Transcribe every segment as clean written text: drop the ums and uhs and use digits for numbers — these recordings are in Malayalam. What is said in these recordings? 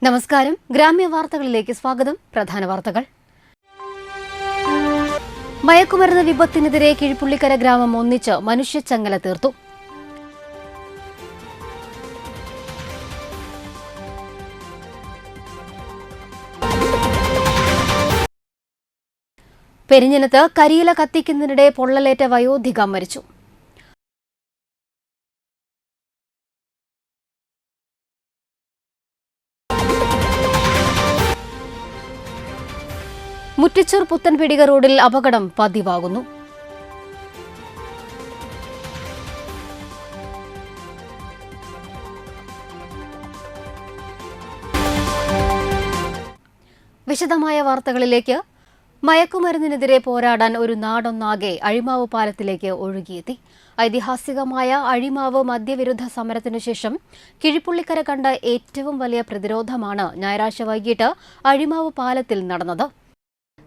നമസ്കാരം. ഗ്രാമ്യ വാർത്തകളിലേക്ക് സ്വാഗതം. പ്രധാന വാർത്തകൾ. മയക്കുമരുന്ന് വിപത്തിനെതിരെ കിഴിപ്പുള്ളിക്കര ഗ്രാമം ഒന്നിച്ച് മനുഷ്യച്ചങ്ങല തീർത്തു. പെരിഞ്ഞനത്ത് കരിയില കത്തിക്കുന്നതിനിടെ പൊള്ളലേറ്റ വയോധിക മരിച്ചു. മുറ്റിച്ചൂർ പുത്തൻപീടിക റോഡിൽ അപകടം പതിവാകുന്നു. വിശദമായ വാർത്തകളിലേക്ക്. മയക്കുമരുന്നിനെതിരെ പോരാടാൻ ഒരു നാടൊന്നാകെ അഴിമാവ് പാലത്തിലേക്ക് ഒഴുകിയെത്തി. ഐതിഹാസികമായ അഴിമാവ് മദ്യവിരുദ്ധ സമരത്തിനു ശേഷം കിഴിപ്പുള്ളിക്കര കണ്ട ഏറ്റവും വലിയ പ്രതിരോധമാണ് ഞായറാഴ്ച വൈകിട്ട് അഴിമാവ് പാലത്തിൽ നടന്നത്.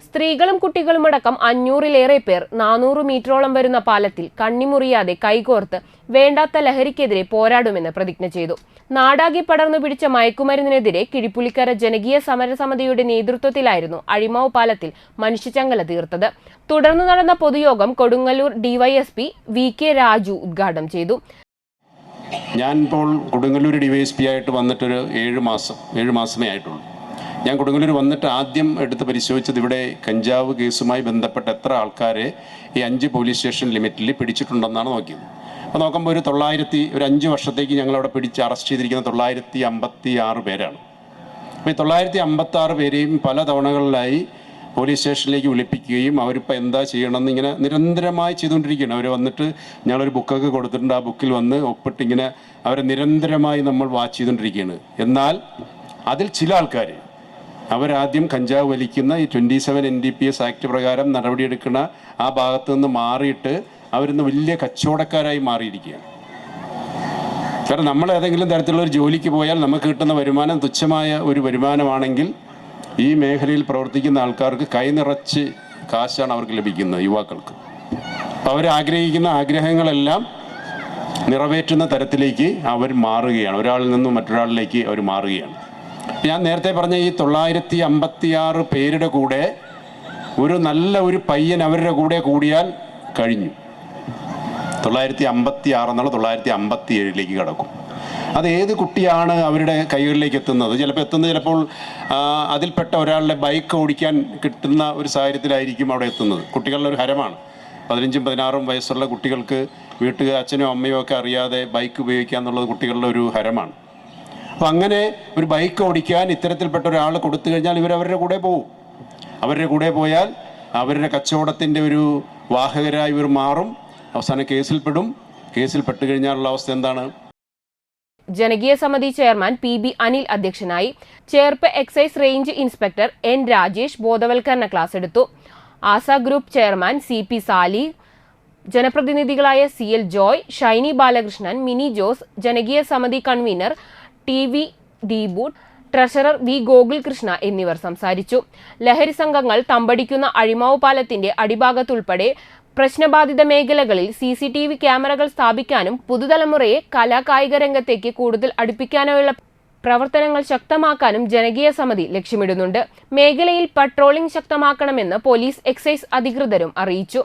സ്ത്രീകളും കുട്ടികളുമടക്കം 500-ലേറെ പേർ 400 മീറ്ററോളം വരുന്ന പാലത്തിൽ കണ്ണിമുറിയാതെ കൈകോർത്ത് വേണ്ടാത്ത ലഹരിക്കെതിരെ പോരാടുമെന്ന് പ്രതിജ്ഞ ചെയ്തു. നാടാകെ പടർന്നു പിടിച്ച മയക്കുമരുന്നിനെതിരെ കിഴിപ്പുള്ളിക്കര ജനകീയ സമരസമിതിയുടെ നേതൃത്വത്തിലായിരുന്നു അഴിമാവ് പാലത്തിൽ മനുഷ്യച്ചങ്ങല തീർത്തത്. തുടർന്ന് നടന്ന പൊതുയോഗം കൊടുങ്ങല്ലൂർ ഡിവൈഎസ്പി VK രാജു ഉദ്ഘാടനം ചെയ്തു. ഞാൻ ഇപ്പോൾ കൊടുങ്ങല്ലൂർ ഡിവൈഎസ്പി ആയിട്ട് വന്നിട്ടൊരു 7 മാസമേ ആയിട്ടുള്ളൂ. ഞാൻ കൊടുങ്ങല്ലൂർ വന്നിട്ട് ആദ്യം എടുത്ത് പരിശോധിച്ചത് ഇവിടെ കഞ്ചാവ് കേസുമായി ബന്ധപ്പെട്ട എത്ര ആൾക്കാരെ ഈ 5 പോലീസ് സ്റ്റേഷൻ ലിമിറ്റിൽ പിടിച്ചിട്ടുണ്ടെന്നാണ് നോക്കിയത്. അപ്പോൾ നോക്കുമ്പോൾ ഒരു 5 വർഷത്തേക്ക് ഞങ്ങളവിടെ പിടിച്ച് അറസ്റ്റ് ചെയ്തിരിക്കുന്ന 956 പേരാണ്. അപ്പോൾ ഈ 956 പേരെയും പല തവണകളിലായി പോലീസ് സ്റ്റേഷനിലേക്ക് വിളിപ്പിക്കുകയും അവരിപ്പോൾ എന്താ ചെയ്യണമെന്ന് ഇങ്ങനെ നിരന്തരമായി ചെയ്തുകൊണ്ടിരിക്കുകയാണ്. അവർ വന്നിട്ട് ഞങ്ങളൊരു ബുക്കൊക്കെ കൊടുത്തിട്ടുണ്ട്. ആ ബുക്കിൽ വന്ന് ഒപ്പിട്ടിങ്ങനെ അവരെ നിരന്തരമായി നമ്മൾ വാച്ച് ചെയ്തുകൊണ്ടിരിക്കുകയാണ്. എന്നാൽ അതിൽ ചില ആൾക്കാർ അവരാദ്യം കഞ്ചാവ് വലിക്കുന്ന ഈ 27 NDPS ആക്ട് പ്രകാരം നടപടിയെടുക്കുന്ന ആ ഭാഗത്തു നിന്ന് മാറിയിട്ട് അവരിന്ന് വലിയ കച്ചവടക്കാരായി മാറിയിരിക്കുകയാണ്. കാരണം നമ്മൾ ഏതെങ്കിലും തരത്തിലുള്ള ഒരു ജോലിക്ക് പോയാൽ നമുക്ക് കിട്ടുന്ന വരുമാനം തുച്ഛമായ ഒരു വരുമാനമാണെങ്കിൽ ഈ മേഖലയിൽ പ്രവർത്തിക്കുന്ന ആൾക്കാർക്ക് കൈനിറച്ച് കാശാണ് അവർക്ക് ലഭിക്കുന്നത്, യുവാക്കൾക്ക്. അപ്പോൾ അവരാഗ്രഹിക്കുന്ന ആഗ്രഹങ്ങളെല്ലാം നിറവേറ്റുന്ന തരത്തിലേക്ക് അവർ മാറുകയാണ്. ഒരാളിൽ നിന്നും മറ്റൊരാളിലേക്ക് അവർ മാറുകയാണ്. ഞാൻ നേരത്തെ പറഞ്ഞ ഈ 956 പേരുടെ കൂടെ ഒരു നല്ല ഒരു പയ്യൻ അവരുടെ കൂടെ കൂടിയാൽ കഴിഞ്ഞു. 956 എന്നുള്ള 957 കടക്കും. അത് ഏത് കുട്ടിയാണ് അവരുടെ കൈകളിലേക്ക് എത്തുന്നത്? ചിലപ്പോൾ അതിൽപ്പെട്ട ഒരാളുടെ ബൈക്ക് ഓടിക്കാൻ കിട്ടുന്ന ഒരു സാഹചര്യത്തിലായിരിക്കും അവിടെ എത്തുന്നത്. കുട്ടികളുടെ ഒരു ഹരമാണ്. 15 16 വയസ്സുള്ള കുട്ടികൾക്ക് വീട്ടുകാർ അച്ഛനും അമ്മയും ഒക്കെ അറിയാതെ ബൈക്ക് ഉപയോഗിക്കുക എന്നുള്ളത് കുട്ടികളുടെ ഒരു ഹരമാണ്. അപ്പം അങ്ങനെ ഒരു ബൈക്ക് ഓടിക്കാൻ ഇത്തരത്തിൽപ്പെട്ട ഒരാൾ കൊടുത്തു കഴിഞ്ഞാൽ ഇവരവരുടെ കൂടെ പോകും. അവരുടെ കൂടെ പോയാൽ അവരുടെ കച്ചവടത്തിൻ്റെ ഒരു വാഹകരായി ഇവർ മാറും. അവസാനം കേസിൽപ്പെടും. കേസിൽപ്പെട്ട് കഴിഞ്ഞാലുള്ള അവസ്ഥ എന്താണ്? ജനകീയ സമിതി ചെയർമാൻ PB അനിൽ അധ്യക്ഷനായി. Cherpu excise range inspector N Rajesh ബോധവൽക്കരണ ക്ലാസ് എടുത്തു. ആസ ഗ്രൂപ്പ് ചെയർമാൻ CP സാലി, ജനപ്രതിനിധികളായ CL ജോയ്, ഷൈനി ബാലകൃഷ്ണൻ, മിനി ജോസ്, ജനകീയ സമിതി കൺവീനർ TV ദീപൂട്ട്, ട്രഷറർ V ഗോകുൽകൃഷ്ണ എന്നിവർ സംസാരിച്ചു. ലഹരി സംഘങ്ങൾ തമ്പടിക്കുന്ന അഴിമാവ് പാലത്തിന്റെ അടിഭാഗത്തുൾപ്പെടെ പ്രശ്നബാധിത മേഖലകളിൽ CCTV ക്യാമറകൾ സ്ഥാപിക്കാനും പുതുതലമുറയെ കലാകായിക രംഗത്തേക്ക് കൂടുതൽ അടുപ്പിക്കാനുള്ള പ്രവർത്തനങ്ങൾ ശക്തമാക്കാനും ജനകീയ സമിതി ലക്ഷ്യമിടുന്നുണ്ട്. മേഖലയിൽ പട്രോളിംഗ് ശക്തമാക്കണമെന്ന് പോലീസ് എക്സൈസ് അധികൃതരും അറിയിച്ചു.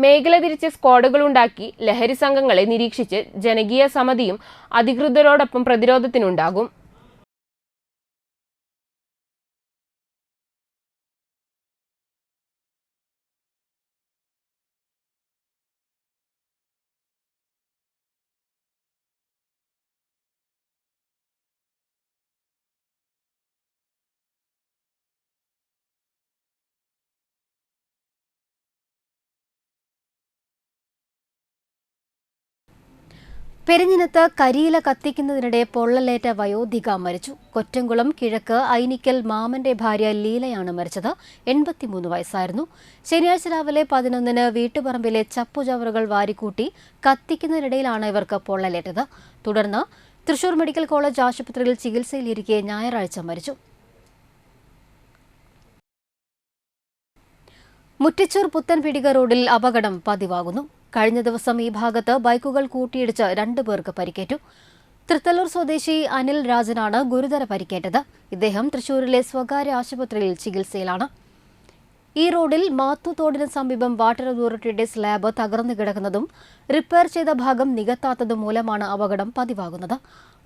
മേഖല തിരിച്ച് സ്ക്വാഡുകളുണ്ടാക്കി ലഹരി സംഘങ്ങളെ നിരീക്ഷിച്ച് ജനകീയ സമിതിയും അധികൃതരോടൊപ്പം പ്രതിരോധത്തിനുണ്ടാകും. പെരിഞ്ഞനത്ത് കരിയില കത്തിക്കുന്നതിനിടെ പൊള്ളലേറ്റ വയോധിക മരിച്ചു. കൊറ്റംകുളം കിഴക്ക് ഐനിക്കൽ മാമന്റെ ഭാര്യ ലീലയാണ് മരിച്ചത്. 83 വയസ്സായിരുന്നു. ശനിയാഴ്ച രാവിലെ 11-ന് വീട്ടുപറമ്പിലെ ചപ്പുചവറുകൾ വാരിക്കൂട്ടി കത്തിക്കുന്നതിനിടയിലാണ് ഇവർക്ക് പൊള്ളലേറ്റത്. തുടർന്ന് തൃശൂർ മെഡിക്കൽ കോളേജ് ആശുപത്രിയിൽ ചികിത്സയിലിരിക്കെ ഞായറാഴ്ച മരിച്ചു. മുറ്റിച്ചൂർ പുത്തൻപീടിക റോഡിൽ അപകടം പതിവാകുന്നു. കഴിഞ്ഞ ദിവസം ഈ ഭാഗത്ത് ബൈക്കുകൾ കൂട്ടിയിടിച്ച് 2 പേർക്ക് പരിക്കേറ്റു. തൃത്തല്ലൂർ സ്വദേശി അനിൽ രാജനാണ് ഗുരുതര പരിക്കേറ്റത്. ഇദ്ദേഹം തൃശൂരിലെ സ്വകാര്യ ആശുപത്രിയിൽ ചികിത്സയിലാണ്. ഈ റോഡിൽ മാത്തുതോടിന് സമീപം വാട്ടർ അതോറിറ്റിയുടെ സ്ലാബ് തകർന്നു കിടക്കുന്നതും റിപ്പയർ ചെയ്ത ഭാഗം നികത്താത്തതും മൂലമാണ് അപകടം പതിവാകുന്നത്.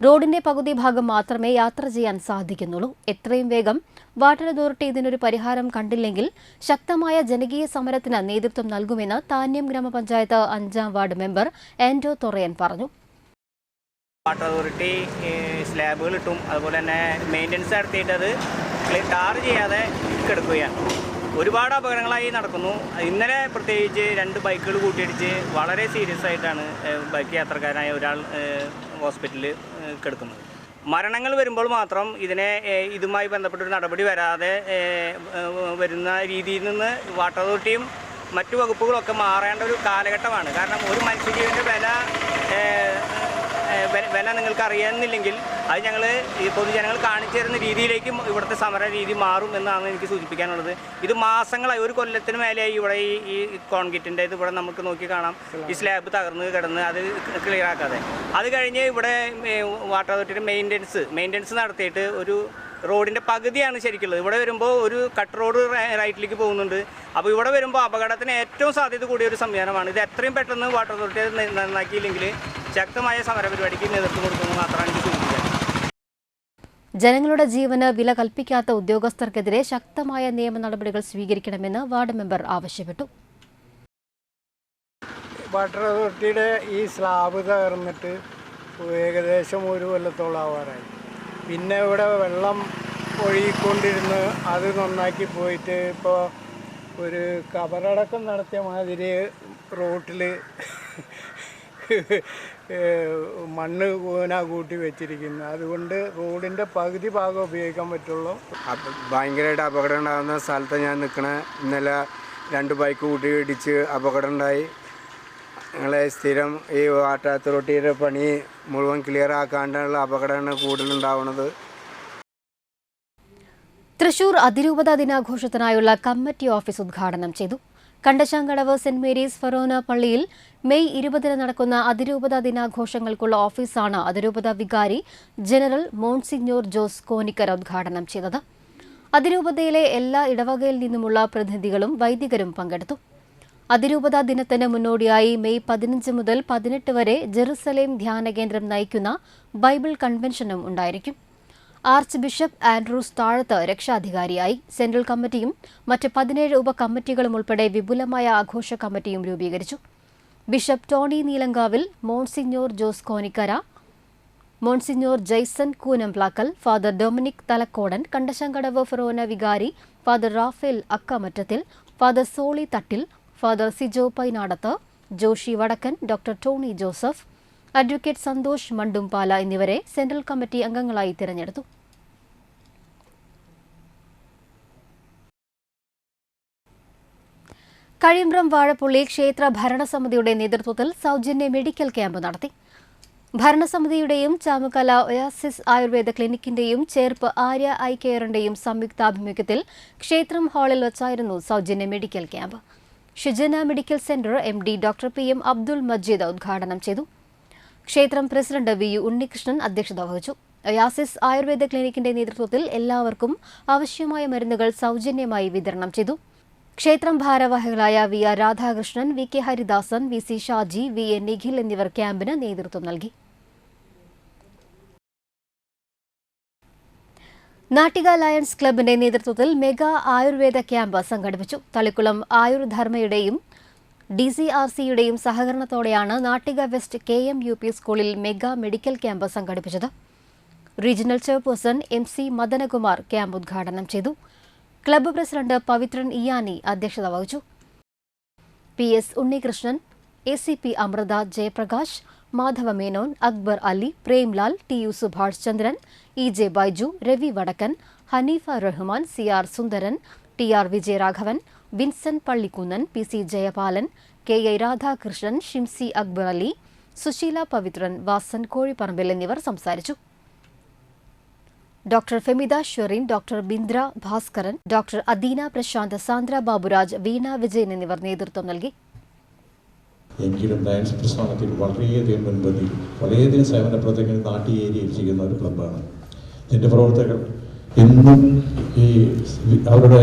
റോഡിന്റെ പകുതി ഭാഗം മാത്രമേ യാത്ര ചെയ്യാൻ സാധിക്കുന്നുള്ളൂ. എത്രയും വേഗം വാട്ടർ അതോറിറ്റി ഇതിനൊരു പരിഹാരം കണ്ടില്ലെങ്കിൽ ശക്തമായ ജനകീയ സമരത്തിന് നേതൃത്വം നൽകുമെന്ന് താന്യം ഗ്രാമപഞ്ചായത്ത് 5-ാം വാർഡ് മെമ്പർ ആൻഡോ തൊറയൻ പറഞ്ഞു. വാട്ടർ അതോറിറ്റി സ്ലാബുകൾ ഇട്ടും അതുപോലെ തന്നെ മെയിൻ്റനൻസ് നടത്തിയിട്ട് അത് ടാർ ചെയ്യാതെ കിടക്കുകയാണ്. ഒരുപാട് അപകടങ്ങളായി നടക്കുന്നു. ഇന്നലെ പ്രത്യേകിച്ച് 2 ബൈക്കുകൾ കൂട്ടിയിടിച്ച് വളരെ സീരിയസ് ആയിട്ടാണ് ബൈക്ക് യാത്രക്കാരനായ ഒരാൾ ഹോസ്പിറ്റലിൽ കിടക്കുന്നത്. മരണങ്ങൾ വരുമ്പോൾ മാത്രം ഇതുമായി ബന്ധപ്പെട്ടൊരു നടപടി വരാതെ വരുന്ന രീതിയിൽ നിന്ന് വാട്ടർ അതോറിറ്റിയും മറ്റു വകുപ്പുകളൊക്കെ മാറേണ്ട ഒരു കാലഘട്ടമാണ്. കാരണം ഒരു മനുഷ്യജീവൻ്റെ വില നിങ്ങൾക്ക് അറിയുന്നില്ലെങ്കിൽ അത് ഞങ്ങൾ ഈ പൊതുജനങ്ങൾ കാണിച്ചു തരുന്ന രീതിയിലേക്കും ഇവിടുത്തെ സമര രീതി മാറും എന്നാണ് എനിക്ക് സൂചിപ്പിക്കാനുള്ളത്. ഇത് മാസങ്ങളായി, ഒരു കൊല്ലത്തിന് മേലെയായി ഇവിടെ ഈ കോൺക്രീറ്റിൻ്റെ ഇത് ഇവിടെ നമുക്ക് നോക്കി കാണാം. ഈ സ്ലാബ് തകർന്ന് കിടന്ന് അത് ക്ലിയർ ആക്കാതെ അത് കഴിഞ്ഞ് ഇവിടെ വാട്ടർ അതോറിറ്റിയുടെ മെയിൻ്റനൻസ് നടത്തിയിട്ട് ഒരു റോഡിൻ്റെ പകുതിയാണ് ശരിക്കുള്ളത്. ഇവിടെ വരുമ്പോൾ ഒരു കട്ട് റോഡ് റൈറ്റിലേക്ക് പോകുന്നുണ്ട്. അപ്പോൾ ഇവിടെ വരുമ്പോൾ അപകടത്തിന് ഏറ്റവും സാധ്യത കൂടിയ ഒരു സംവിധാനമാണ്. ഇത് എത്രയും പെട്ടെന്ന് വാട്ടർ അതോറിറ്റി നന്നാക്കിയില്ലെങ്കിൽ ശക്തമായ സമരപരിപാടിക്ക് നേതൃത്വം കൊടുക്കുമെന്ന് മാത്രമാണ് എനിക്ക് സൂചിപ്പിക്കുന്നത്. ജനങ്ങളുടെ ജീവന് വില കൽപ്പിക്കാത്ത ഉദ്യോഗസ്ഥർക്കെതിരെ ശക്തമായ നിയമ നടപടികൾ സ്വീകരിക്കണമെന്ന് വാർഡ് മെമ്പർ ആവശ്യപ്പെട്ടു. വാട്ടർ അതോറിറ്റിയുടെ ഈ സ്ലാബ് തകർന്നിട്ട് ഏകദേശം 1 കൊല്ലത്തോളം ആവാറായി. പിന്നെ ഇവിടെ വെള്ളം ഒഴുകിക്കൊണ്ടിരുന്ന് അത് നന്നാക്കി പോയിട്ട് ഇപ്പോൾ ഒരു കബറടക്കം നടത്തിയ മാതിരി റോട്ടിൽ മണ്ണ് കൂട്ടി വെച്ചിരിക്കുന്നു. അതുകൊണ്ട് റോഡിൻ്റെ പകുതി ഭാഗം ഉപയോഗിക്കാൻ പറ്റുള്ളൂ. ഭയങ്കരമായിട്ട് അപകടം ഉണ്ടാകുന്ന സ്ഥലത്ത് ഞാൻ നിൽക്കണേ. ഇന്നലെ 2 ബൈക്ക് കൂട്ടി ഇടിച്ച് അപകടം ഉണ്ടായി. ഞങ്ങളെ സ്ഥിരം ഈ വാട്ടർ അതോറിറ്റിയുടെ പണി മുഴുവൻ ക്ലിയർ ആക്കാണ്ടുള്ള അപകടമാണ് കൂടുതലുണ്ടാവുന്നത്. തൃശൂർ അതിരൂപതാ ദിനാഘോഷത്തിനായുള്ള കമ്മിറ്റി ഓഫീസ് ഉദ്ഘാടനം ചെയ്തു. കണ്ടശാങ്കടവ് സെന്റ് മേരീസ് ഫൊറോന പള്ളിയിൽ മെയ് 20 നടക്കുന്ന അതിരൂപതാ ദിനാഘോഷങ്ങൾക്കുള്ള ഓഫീസാണ് അതിരൂപതാ വികാരി ജനറൽ മോൺസിഞ്ഞോർ ജോസ് കോനിക്കര ഉദ്ഘാടനം ചെയ്തത്. അതിരൂപതയിലെ എല്ലാ ഇടവകയിൽ നിന്നുമുള്ള പ്രതിനിധികളും വൈദികരും പങ്കെടുത്തു. അതിരൂപതാ ദിനത്തിന് മുന്നോടിയായി മെയ് 15 മുതൽ 18 വരെ ജെറുസലേം ധ്യാനകേന്ദ്രം നയിക്കുന്ന ബൈബിൾ കൺവെൻഷനും ഉണ്ടായിരിക്കും. ആർച്ച് ബിഷപ്പ് ആൻഡ്രൂസ് താഴത്ത് രക്ഷാധികാരിയായി. സെൻട്രൽ കമ്മിറ്റിയും മറ്റ് 17 ഉപകമ്മിറ്റികളും ഉൾപ്പെടെ വിപുലമായ ആഘോഷ കമ്മിറ്റിയും രൂപീകരിച്ചു. Bishop Tony Neelankavil, monsignor Jose Konikkara, monsignor Jaison Koonamplackal, father Dominic Thalakodan, Kandassankadavu forane വികാരി father Raphael Akkamattathil, father Soly Thattil, father Sijo Painadath, Joshy Vadakkan, doctor Tony Joseph, advocate Santhosh Mandumpala എന്നിവരെ സെൻട്രൽ കമ്മിറ്റി അംഗങ്ങളായി തിരഞ്ഞെടുത്തു. കഴിമ്പ്രം വാഴപ്പുള്ളി ക്ഷേത്ര ഭരണസമിതിയുടെ നേതൃത്വത്തിൽ സൗജന്യ മെഡിക്കൽ ക്യാമ്പ് നടത്തി. ഭരണസമിതിയുടെയും ചാമുക്കല ഒയാസിസ് ആയുർവേദ ക്ലിനിക്കിന്റെയും ചേർപ്പ് ആര്യ ഐ കെയറിന്റെയും സംയുക്താഭിമുഖ്യത്തിൽ ക്ഷേത്രം ഹാളിൽ വച്ചായിരുന്നു സൗജന്യ medical camp. Shijana medical centre MD doctor PM Abdul Majeed ഉദ്ഘാടനം ചെയ്തു. ക്ഷേത്രം പ്രസിഡന്റ് VU ഉണ്ണികൃഷ്ണൻ അധ്യക്ഷത വഹിച്ചു. ഒയാസിസ് ആയുർവേദ ക്ലിനിക്കിന്റെ നേതൃത്വത്തിൽ എല്ലാവർക്കും ആവശ്യമായ മരുന്നുകൾ സൗജന്യമായി വിതരണം ചെയ്തു. ക്ഷേത്രം ഭാരവാഹികളായ VR Radhakrishnan, VK Haridasan, VC Shaji, VA Nikhil എന്നിവർ ക്യാമ്പിന് നേതൃത്വം നൽകി. നാട്ടിക ലയൺസ് ക്ലബിന്റെ നേതൃത്വത്തിൽ മെഗാ ആയുർവേദ ക്യാമ്പ് സംഘടിപ്പിച്ചു. തളിക്കുളം ആയുർധർമ്മയുടെയും DCRCയുടെയും സഹകരണത്തോടെയാണ് നാട്ടിക വെസ്റ്റ് KMUP സ്കൂളിൽ മെഗാ മെഡിക്കൽ ക്യാമ്പ് സംഘടിപ്പിച്ചത്. Regional chairperson MC Madanakumar camp ഉദ്ഘാടനം ചെയ്തു. ക്ലബ്ബ് പ്രസിഡന്റ് പവിത്രൻ ഇയാനി അധ്യക്ഷത വഹിച്ചു. PS Unnikrishnan, ACP Amrita Jayaprakash, Madhava Menon, Akbar Ali, Premlal, TU Subhash ചന്ദ്രൻ, EJ Baiju, Ravi Vadakkan, Haneefa Rahman, CR Sundaran, TR Vijayaraghavan, Vincent Pallikkunnan, PC Jayapalan, KI Radhakrishnan, Shimsi Akbar Ali, Susheela Pavithran, Vasan Kozhipparambil എന്നിവർ സംസാരിച്ചു. Doctor Femida Sherin, doctor Bindra Bhaskaran, doctor Adeena Prashanth, Sandra Baburaj, Veena Vijayan എന്നിവർ നേതൃത്വം നൽകി. എങ്കിലും ലയൺസ് പ്രസ്ഥാനത്തിൽ വളരെയധികം മുൻപന്തിയിൽ വളരെയധികം സേവന പ്രവർത്തനങ്ങൾ നാട്ടിൽ ചെയ്യുന്ന ഒരു ക്ലബ്ബാണ്. ഇതിൻ്റെ പ്രവർത്തകർ എന്നും ഈ അവരുടെ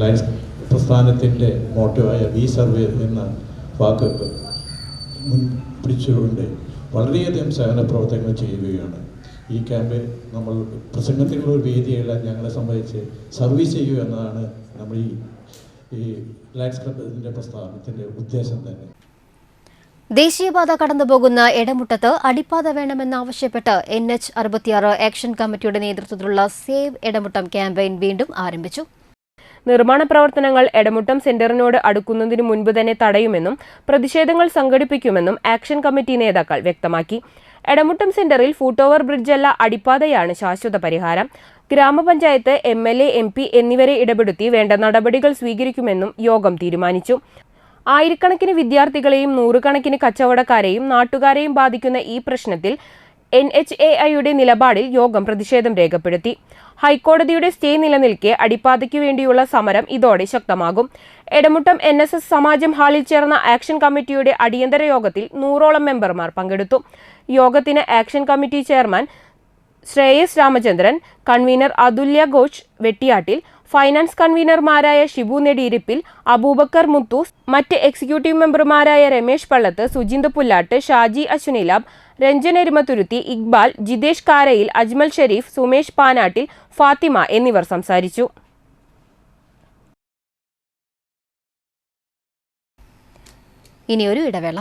ലയൺസ് പ്രസ്ഥാനത്തിൻ്റെ മോട്ടോവായ വി സർവേ എന്ന വാക്ക് മുൻ പിടിച്ചുകൊണ്ട് വളരെയധികം സേവന പ്രവർത്തനങ്ങൾ ചെയ്യുകയാണ്. ഈ ക്യാമ്പ് നമ്മൾ പ്രസംഗത്തിനുള്ള ഒരു വേദിയല്ല, ഞങ്ങളെ സംബന്ധിച്ച് സർവീസ് ചെയ്യുക എന്നതാണ് നമ്മൾ ഈ ലയൺസ് ക്ലബിൻ്റെ പ്രസ്ഥാനത്തിൻ്റെ ഉദ്ദേശം തന്നെ. ദേശീയപാത കടന്നുപോകുന്ന എടമുട്ടത്ത് അടിപ്പാത വേണമെന്നാവശ്യപ്പെട്ട് NH66 ആക്ഷൻ കമ്മിറ്റിയുടെ നേതൃത്വത്തിലുള്ള സേവ് എടമുട്ടം ക്യാമ്പയിൻ വീണ്ടും ആരംഭിച്ചു. നിർമ്മാണ പ്രവർത്തനങ്ങൾ എടമുട്ടം സെന്ററിനോട് അടുക്കുന്നതിനു മുൻപ് തന്നെ തടയുമെന്നും പ്രതിഷേധങ്ങൾ സംഘടിപ്പിക്കുമെന്നും ആക്ഷൻ കമ്മിറ്റി നേതാക്കൾ വ്യക്തമാക്കി. എടമുട്ടം സെന്ററിൽ ഫുട് ഓവർ ബ്രിഡ്ജല്ല അടിപ്പാതയാണ് ശാശ്വത പരിഹാരം. ഗ്രാമപഞ്ചായത്ത്, MLA, MP എന്നിവരെ ഇടപെടുത്തി വേണ്ട നടപടികൾ സ്വീകരിക്കുമെന്നും യോഗം തീരുമാനിച്ചു. ആയിരക്കണക്കിന് വിദ്യാർത്ഥികളെയും നൂറുകണക്കിന് കച്ചവടക്കാരെയും നാട്ടുകാരെയും ബാധിക്കുന്ന ഈ പ്രശ്നത്തിൽ NHAIയുടെ നിലപാടിൽ യോഗം പ്രതിഷേധം രേഖപ്പെടുത്തി. ഹൈക്കോടതിയുടെ സ്റ്റേ നിലനിൽക്കെ അടിപ്പാതയ്ക്കു വേണ്ടിയുള്ള സമരം ഇതോടെ ശക്തമാകും. എടമുട്ടം NSS സമാജം ഹാളിൽ ചേർന്ന ആക്ഷൻ കമ്മിറ്റിയുടെ അടിയന്തര യോഗത്തിൽ 100ഓളം മെമ്പർമാർ പങ്കെടുത്തു. യോഗത്തിന് action committee chairman Shreyas Ramachandran, convener Athulya Ghosh Vettiyattil, finance കൺവീനർമാരായ ഷിബു നെടിയിരിപ്പിൽ, അബൂബക്കർ മുത്തൂസ്, മറ്റ് എക്സിക്യൂട്ടീവ് മെമ്പർമാരായ രമേശ് പള്ളത്ത്, സുജിന്ത് പുല്ലാട്ട്, ഷാജി അശ്വനിലാബ്, രഞ്ജൻ എരുമത്തുരുത്തി, ഇക്ബാൽ, ജിതേഷ് കാരയിൽ, അജ്മൽ ഷെരീഫ്, സുമേഷ് പാനാട്ടിൽ, ഫാത്തിമ എന്നിവർ സംസാരിച്ചു. ഇനിയൊരു ഇടവേള.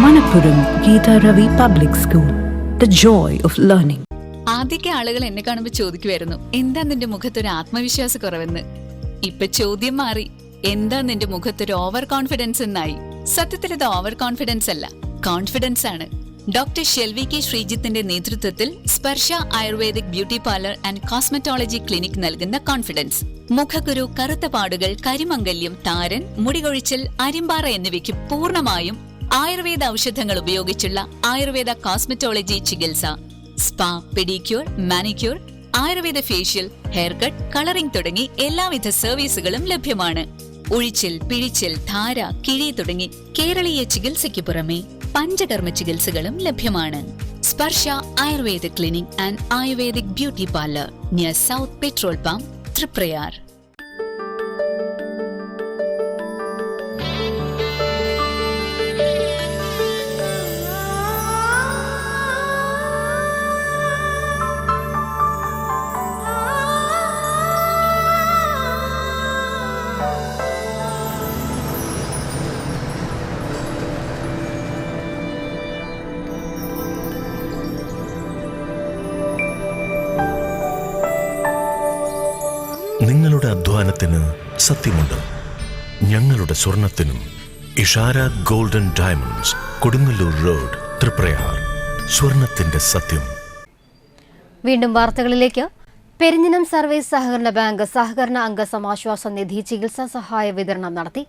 Manappuram Geeta Ravi Public School, the joy of learning. ആദ്യമൊക്കെ ആളുകൾ എന്നെ കാണുമ്പോൾ ചോദിക്കുമായിരുന്നു, എന്താ നിന്റെ മുഖത്തൊരു ആത്മവിശ്വാസ കുറവെന്ന്. ഇപ്പൊ ചോദ്യം മാറി, എന്താ നിന്റെ മുഖത്തൊരു ഓവർ കോൺഫിഡൻസ് എന്നായി. സത്യത്തിൽ ഇത് ഓവർ കോൺഫിഡൻസ് അല്ല, കോൺഫിഡൻസ് ആണ്. ഡോക്ടർ ഷെൽവി കെ ശ്രീജിത്തിന്റെ നേതൃത്വത്തിൽ Sparsha ayurvedic beauty parlour and cosmetology clinic നൽകുന്ന കോൺഫിഡൻസ്. മുഖക്കുരു, കറുത്ത പാടുകൾ, കരിമംഗല്യം, താരൻ, മുടികൊഴിച്ചൽ, അരിമ്പാറ എന്നിവയ്ക്ക് പൂർണ്ണമായും ആയുർവേദ ഔഷധങ്ങൾ ഉപയോഗിച്ചുള്ള ആയുർവേദ കോസ്മെറ്റോളജി ചികിത്സ, spa, pedicure, manicure, Ayurveda facial, hair cut, colouring തുടങ്ങി എല്ലാവിധ സർവീസുകളും ലഭ്യമാണ്. ഉഴിച്ചിൽ, പിഴിച്ചിൽ, ധാര, കിഴി തുടങ്ങി കേരളീയ ചികിത്സയ്ക്ക് പുറമെ പഞ്ചകർമ്മ ചികിത്സകളും ലഭ്യമാണ്. Sparsha Ayurveda clinic and ayurvedic beauty parlour, near south petrol pump, Triprayar. നിങ്ങളുടെ അധ്വാനത്തിന് സത്യമുണ്ട്, ഞങ്ങളുടെ സ്വർണത്തിനും. Ishara golden diamonds, Kodungallur road, Triprayar. സ്വർണത്തിന്റെ സത്യം. വീണ്ടും വാർത്തകളിലേക്ക്. പെരിഞ്ഞനം സർവീസ് സഹകരണ ബാങ്ക് സഹകരണ അംഗ സമാശ്വാസ നിധി ചികിത്സാ സഹായ വിതരണം നടത്തി.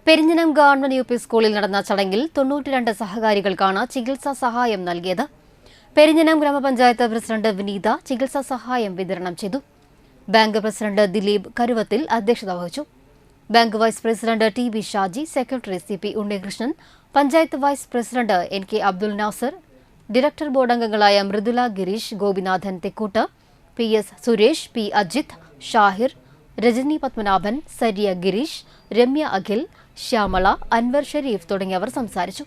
പെരിഞ്ഞനം ഗവൺമെന്റ് UP സ്കൂളിൽ നടന്ന ചടങ്ങിൽ 92 സഹകാരികൾക്കാണ് ചികിത്സാ സഹായം നൽകിയത്. പെരിഞ്ഞനം ഗ്രാമപഞ്ചായത്ത് പ്രസിഡന്റ് വിനീത ചികിത്സാ സഹായം വിതരണം ചെയ്തു. ബാങ്ക് പ്രസിഡന്റ് ദിലീപ് കരുവത്തിൽ അധ്യക്ഷത വഹിച്ചു. Bank vice president TB Shaji, secretary CP Unnikrishnan, panchayat vice president NK Abdul Nasar, director board അംഗങ്ങളായ മൃദുല ഗിരീഷ്, ഗോപിനാഥൻ തെക്കൂട്ട്, PS സുരേഷ്, P അജിത്, ഷാഹിർ, രജനി പത്മനാഭൻ, സരിയ ഗിരീഷ്, രമ്യ അഖിൽ, ശ്യാമള, അൻവർ ഷെരീഫ് തുടങ്ങിയവർ സംസാരിച്ചു.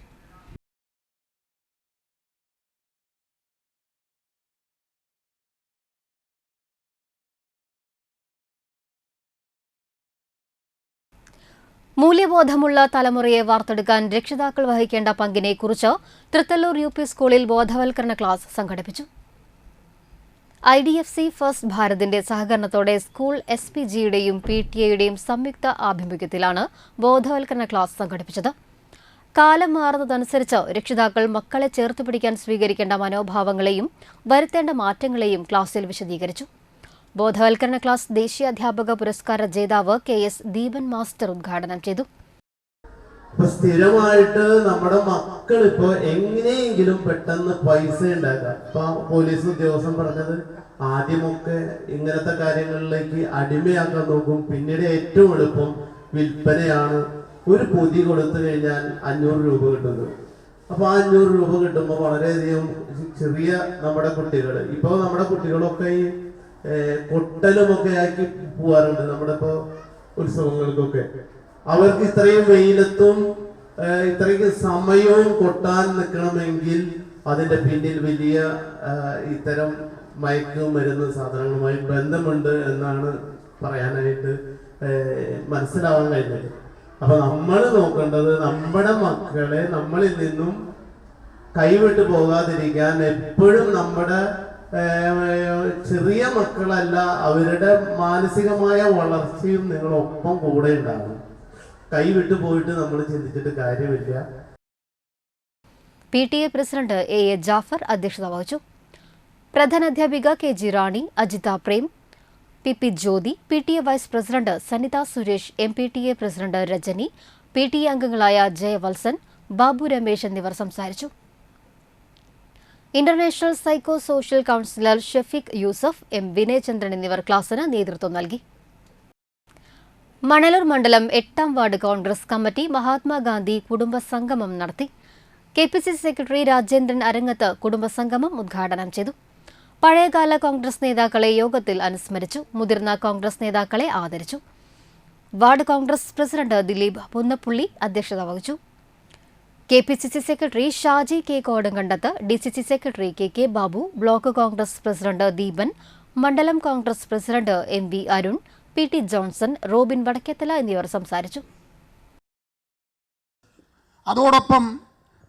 മൂല്യബോധമുള്ള തലമുറയെ വാർത്തെടുക്കാൻ രക്ഷിതാക്കൾ വഹിക്കേണ്ട പങ്കിനെ കുറിച്ച് തൃത്തല്ലൂർ UP സ്കൂളിൽ ബോധവൽക്കരണ ക്ലാസ് സംഘടിപ്പിച്ചു. IDFC ഫസ്റ്റ് ഭാരതിന്റെ സഹകരണത്തോടെ സ്കൂൾ SPGയുടെയും PTA സംയുക്ത ആഭിമുഖ്യത്തിലാണ് ബോധവൽക്കരണ ക്ലാസ് സംഘടിപ്പിച്ചത്. കാലം മാറുന്നതനുസരിച്ച് രക്ഷിതാക്കൾ മക്കളെ ചേർത്തുപിടിക്കാൻ സ്വീകരിക്കേണ്ട മനോഭാവങ്ങളെയും വരുത്തേണ്ട മാറ്റങ്ങളെയും ക്ലാസിൽ വിശദീകരിച്ചു. ബോധവൽക്കരണ ക്ലാസ് ദേശീയ അധ്യാപക പുരസ്കാര ജേതാവ് KS ദീപൻ മാസ്റ്റർ ഉദ്ഘാടനം ചെയ്തു. സ്ഥിരമായിട്ട് നമ്മുടെ മക്കൾ ഇപ്പോ എങ്ങനെയെങ്കിലും പെട്ടെന്ന് പൈസ ഉണ്ടാക്കാം. ഇപ്പൊ പോലീസ് ഉദ്യോഗസ്ഥൻ പറഞ്ഞത് ആദ്യമൊക്കെ ഇങ്ങനത്തെ കാര്യങ്ങളിലേക്ക് അടിമയാക്കാൻ നോക്കും, പിന്നീട് ഏറ്റവും എളുപ്പം വിൽപ്പനയാണ്. ഒരു പൊതി കൊടുത്തു കഴിഞ്ഞാൽ 500 രൂപ കിട്ടുന്നു. അപ്പൊ 500 രൂപ കിട്ടുമ്പോൾ വളരെയധികം ചെറിയ നമ്മുടെ കുട്ടികൾ, ഇപ്പൊ നമ്മുടെ കുട്ടികളൊക്കെ ഈ കൊട്ടലുമൊക്കെ ആക്കി പോവാറുണ്ട്. നമ്മുടെ ഇപ്പോ ഉത്സവങ്ങൾക്കൊക്കെ അവർക്ക് ഇത്രയും വെയിലത്തും ഇത്രയും സമയവും കൊട്ടാൻ നിൽക്കണമെങ്കിൽ അതിന്റെ പിന്നിൽ വലിയ ഇത്തരം മയക്കുമരുന്ന് സാധനങ്ങളുമായി ബന്ധമുണ്ട് എന്നാണ് പറയാനായിട്ട് മനസ്സിലാവാൻ കഴിഞ്ഞത്. അപ്പൊ നമ്മൾ നോക്കേണ്ടത് നമ്മുടെ മക്കളെ നമ്മളിൽ നിന്നും കൈവിട്ടു പോകാതിരിക്കാൻ എപ്പോഴും നമ്മുടെ ചെറിയ മക്കളല്ല, അവരുടെ മാനസികമായ വളർച്ചയും നിങ്ങളൊപ്പം കൂടെ ഉണ്ടാകും. കൈവിട്ടു പോയിട്ട് നമ്മൾ ചിന്തിച്ചിട്ട് കാര്യമില്ല. PTA പ്രസിഡന്റ് AA ജാഫർ അധ്യക്ഷത വഹിച്ചു. പ്രധാനാധ്യാപിക KG Rani, Ajitha Prem, PP Jyothi, PTA vice president Sanitha Suresh, MPTA president Rajani, PTA അംഗങ്ങളായ ജയവത്സൻ, ബാബു രമേശ് എന്നിവർ സംസാരിച്ചു. International psycho social counsellor Shafeeq Yusuf, M Vinayachandran എന്നിവർ ക്ലാസിന് നേതൃത്വം നൽകി. മണലൂർ മണ്ഡലം 8ാം വാർഡ് കോൺഗ്രസ് കമ്മിറ്റി മഹാത്മാഗാന്ധി കുടുംബസംഗമം നടത്തി. KPCC സെക്രട്ടറി രാജേന്ദ്രൻ അരങ്ങത്ത് കുടുംബസംഗമം ഉദ്ഘാടനം ചെയ്തു. പഴയകാല കോൺഗ്രസ് നേതാക്കളെ യോഗത്തിൽ അനുസ്മരിച്ചു. മുതിർന്ന കോൺഗ്രസ് നേതാക്കളെ ആദരിച്ചു. വാർഡ് കോൺഗ്രസ് പ്രസിഡന്റ് ദിലീപ് പുന്നപ്പുള്ളി അധ്യക്ഷത വഹിച്ചു. KPCC secretary Shaji K Kodankandath, DCC secretary KK Babu, block Congress president Deepan, മണ്ഡലം Congress president MV Arun, PT Johnson, Robin Vadakkethala എന്നിവർ സംസാരിച്ചു. അതോടൊപ്പം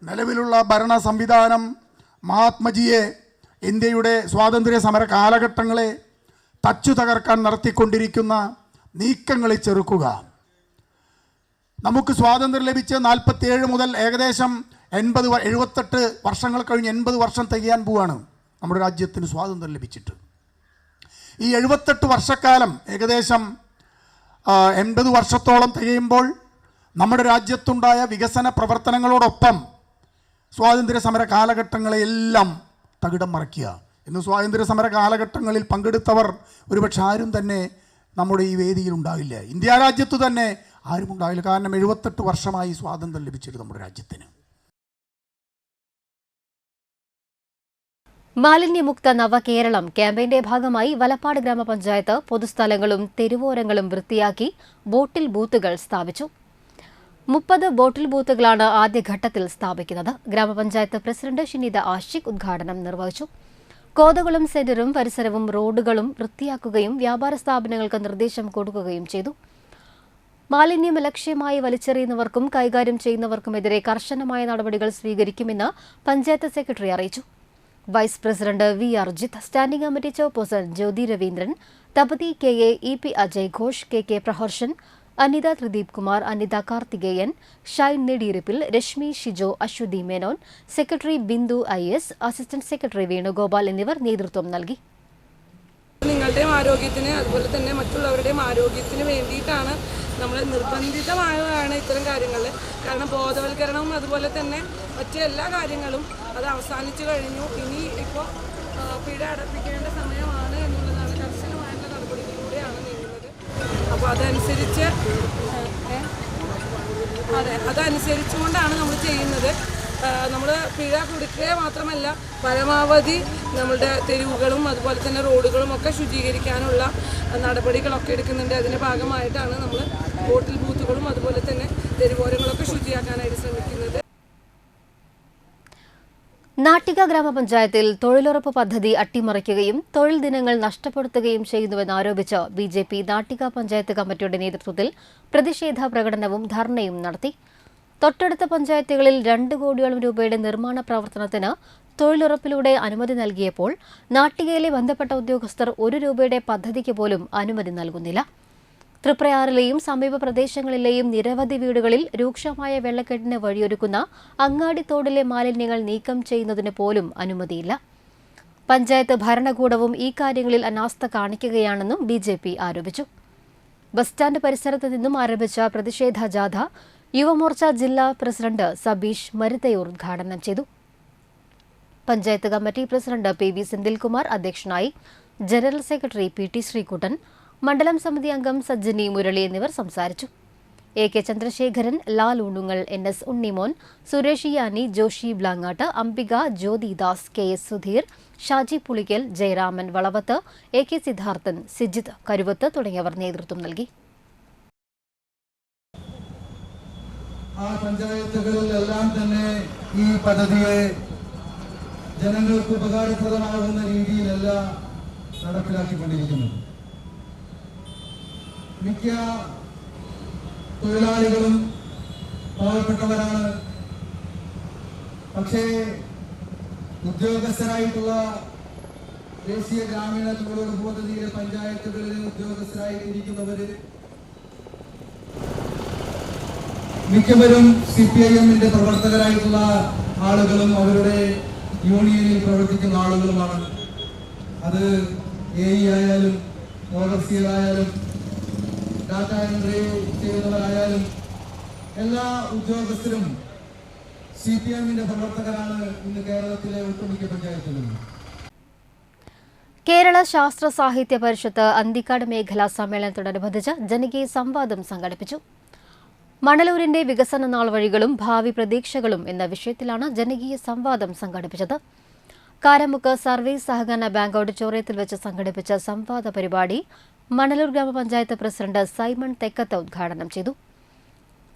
നിലവിലുള്ള ഭരണ സംവിധാനം മഹാത്മജിയെ, ഇന്ത്യയുടെ സ്വാതന്ത്ര്യ സമര കാലഘട്ടങ്ങളെ തച്ചു തകർക്കാൻ നടത്തിക്കൊണ്ടിരിക്കുന്ന നീക്കങ്ങളെ ചെറുക്കുക. നമുക്ക് സ്വാതന്ത്ര്യം ലഭിച്ച് 47 മുതൽ ഏകദേശം 78 വർഷങ്ങൾ കഴിഞ്ഞ് 80 വർഷം തികയാൻ പോവാണ് നമ്മുടെ രാജ്യത്തിന് സ്വാതന്ത്ര്യം ലഭിച്ചിട്ട്. ഈ 78 വർഷക്കാലം ഏകദേശം 80 വർഷത്തോളം തികയുമ്പോൾ നമ്മുടെ രാജ്യത്തുണ്ടായ വികസന പ്രവർത്തനങ്ങളോടൊപ്പം സ്വാതന്ത്ര്യ സമര കാലഘട്ടങ്ങളെയെല്ലാം തകിടം മറിക്കുക. ഇന്ന് സ്വാതന്ത്ര്യ സമര കാലഘട്ടങ്ങളിൽ പങ്കെടുത്തവർ ഒരുപക്ഷെ ആരും തന്നെ നമ്മുടെ ഈ വേദിയിൽ ഉണ്ടാകില്ല. ഇന്ത്യ രാജ്യത്ത് തന്നെ ആരും ഉണ്ടാകില്ല. കാരണം 78 വർഷമായി സ്വാതന്ത്ര്യം ലഭിച്ചിട്ട് നമ്മുടെ രാജ്യത്തിന്. മാലിന്യമുക്ത നവകേരളം ക്യാമ്പയിന്റെ ഭാഗമായി വലപ്പാട് ഗ്രാമപഞ്ചായത്ത് പൊതുസ്ഥലങ്ങളും തെരുവോരങ്ങളും വൃത്തിയാക്കി ബോട്ടിൽ ബൂത്തുകൾ സ്ഥാപിച്ചു. 30 ബോട്ടിൽ ബൂത്തുകളാണ് ആദ്യഘട്ടത്തിൽ സ്ഥാപിക്കുന്നത്. ഗ്രാമപഞ്ചായത്ത് പ്രസിഡന്റ് ഷിനിത ആഷിഖ് ഉദ്ഘാടനം നിർവഹിച്ചു. കോതകുളം സെന്ററും പരിസരവും റോഡുകളും വൃത്തിയാക്കുകയും വ്യാപാര സ്ഥാപനങ്ങൾക്ക് നിർദ്ദേശം കൊടുക്കുകയും ചെയ്തു. മാലിന്യം ലക്ഷ്യമായി വലിച്ചെറിയുന്നവർക്കും കൈകാര്യം ചെയ്യുന്നവർക്കുമെതിരെ കർശനമായ നടപടികൾ സ്വീകരിക്കുമെന്ന് പഞ്ചായത്ത് സെക്രട്ടറി അറിയിച്ചു. Vice president VR Jith, standing committee chairperson Jyothi Raveendran, Thapathi KA, EP Ajay Ghosh, KK Praharshan, Anitha Thrideep Kumar, Anitha Karthikeyan, Shine Nediyirippil, Reshmi Shijo, Aswathy Menon, secretary Bindu IS, assistant secretary Venugopal എന്നിവർ നേതൃത്വം നൽകി. നിങ്ങളുടെയും ആരോഗ്യത്തിന് അതുപോലെ തന്നെ മറ്റുള്ളവരുടെയും ആരോഗ്യത്തിന് വേണ്ടിയിട്ടാണ് നമ്മൾ നിർബന്ധിതമായതാണ് ഇത്തരം കാര്യങ്ങൾ. കാരണം ബോധവൽക്കരണവും അതുപോലെ തന്നെ മറ്റു എല്ലാ കാര്യങ്ങളും അത് അവസാനിച്ചു കഴിഞ്ഞു. ഇനി ഇപ്പോൾ പിഴ അടപ്പിക്കേണ്ട സമയമാണ് എന്നുള്ളതാണ്. കർശനമായിട്ടുള്ള നടപടികളിലൂടെയാണ് നീങ്ങുന്നത്. അപ്പോൾ അതനുസരിച്ചുകൊണ്ടാണ് നമ്മൾ ചെയ്യുന്നത്. നമ്മൾ പിഴ കൊടുക്കുക മാത്രമല്ല, പരമാവധി നമ്മളുടെ തെരുവുകളും അതുപോലെ തന്നെ റോഡുകളും ഒക്കെ ശുചീകരിക്കാനുള്ള നടപടികളൊക്കെ എടുക്കുന്നുണ്ട്. അതിൻ്റെ ഭാഗമായിട്ടാണ് നമ്മൾ ബോട്ടിൽ ബൂത്തുകളും അതുപോലെ തന്നെ തെരുവോരങ്ങളൊക്കെ ശുചിയാക്കാനായിട്ട് ശ്രമിക്കുന്നത്. നാട്ടിക ഗ്രാമപഞ്ചായത്തിൽ തൊഴിലുറപ്പ് പദ്ധതി അട്ടിമറിക്കുകയും തൊഴിൽ ദിനങ്ങൾ നഷ്ടപ്പെടുത്തുകയും ചെയ്യുന്നുവെന്നാരോപിച്ച് ബിജെപി നാട്ടിക പഞ്ചായത്ത് കമ്മിറ്റിയുടെ നേതൃത്വത്തിൽ പ്രതിഷേധ പ്രകടനവും ധർണയും നടത്തി. തൊട്ടടുത്ത പഞ്ചായത്തുകളിൽ 2 കോടിയോളം രൂപയുടെ നിർമ്മാണ പ്രവർത്തനത്തിന് തൊഴിലുറപ്പിലൂടെ അനുമതി നൽകിയപ്പോൾ നാട്ടികയിലെ ബന്ധപ്പെട്ട ഉദ്യോഗസ്ഥർ 1 രൂപയുടെ പദ്ധതിക്ക് പോലും അനുമതി നൽകുന്നില്ല. തൃപ്രയാറിലെയും സമീപ പ്രദേശങ്ങളിലെയും നിരവധി വീടുകളിൽ രൂക്ഷമായ വെള്ളക്കെട്ടിന് വഴിയൊരുക്കുന്ന അങ്ങാടിത്തോടിലെ മാലിന്യങ്ങൾ നീക്കം ചെയ്യുന്നതിന് പോലും അനുമതിയില്ല. പഞ്ചായത്ത് ഭരണകൂടവും ഈ കാര്യങ്ങളിൽ അനാസ്ഥ കാണിക്കുകയാണെന്നും ബിജെപി ആരോപിച്ചു. ബസ് സ്റ്റാൻഡ് പരിസരത്ത് നിന്നും ആരംഭിച്ച പ്രതിഷേധ ജാഥ യുവമോർച്ച ജില്ലാ പ്രസിഡന്റ് സബീഷ് മരുതയൂർ ഉദ്ഘാടനം ചെയ്തു. Panchayat committee president P V Senthilkumar അധ്യക്ഷനായി. General secretary P T Sreekuttan, മണ്ഡലം സമിതി അംഗം സജ്ജനി മുരളി എന്നിവർ സംസാരിച്ചു. A K Chandrasekharan, Lal Oonungal, N S Unnimon, Suresh Yani, Joshy Blangad, Ambika, Jyothidas, K S Sudheer, Shaji Pulikkal, Jayaraman Valavath, A K Sidharthan, Sijith Karuvath തുടങ്ങിയവർ നേതൃത്വം നൽകി. ആ പഞ്ചായത്തുകളിലെല്ലാം തന്നെ ഈ പദ്ധതിയെ ജനങ്ങൾക്ക് ഉപകാരപ്രദമാകുന്ന രീതിയിലല്ല നടപ്പിലാക്കിക്കൊണ്ടിരിക്കുന്നത്. മിക്ക തൊഴിലാളികളും പാവപ്പെട്ടവരാണ്. പക്ഷേ ഉദ്യോഗസ്ഥരായിട്ടുള്ള ദേശീയ ഗ്രാമീണ തൊഴിലുറപ്പ് പദ്ധതിയിലെ പഞ്ചായത്തുകളിലെ ഉദ്യോഗസ്ഥരായിരിക്കുന്നവര് മിക്കവരും CPIM-ന്റെ പ്രവർത്തകരായിട്ടുള്ള ആളുകളും അവരുടെ യൂണിയനിൽ പ്രവർത്തിക്കുന്ന ആളുകളുമാണ്. അത് AE ആയാലും ഓവർസിയർ ആയാലും ഡാറ്റ എൻട്രി ചെയ്യുന്നവരായാലും എല്ലാ ഉദ്യോഗസ്ഥരും CPM-ന്റെ പ്രവർത്തകരാണ് ഇന്ന് കേരളത്തിലെ ഒട്ടുമിക്ക പഞ്ചായത്തുകളിലും. കേരള ശാസ്ത്ര സാഹിത്യ പരിഷത്ത് അന്തിക്കാട് മേഖലാ സമ്മേളനത്തോടനുബന്ധിച്ച് ജനകീയ സംവാദം സംഘടിപ്പിച്ചു. മണലൂരിന്റെ വികസന നാൾ വഴികളും ഭാവി പ്രതീക്ഷകളും എന്ന വിഷയത്തിലാണ് ജനകീയ സംവാദം സംഘടിപ്പിച്ചത്. കാരമുക്ക് സർവീസ് സഹകരണ ബാങ്ക് ഓഡിറ്റോറിയത്തിൽ വെച്ച് സംഘടിപ്പിച്ച സംവാദ പരിപാടി മണലൂർ ഗ്രാമപഞ്ചായത്ത് പ്രസിഡന്റ് സൈമൺ തെക്കത്ത് ഉദ്ഘാടനം ചെയ്തു.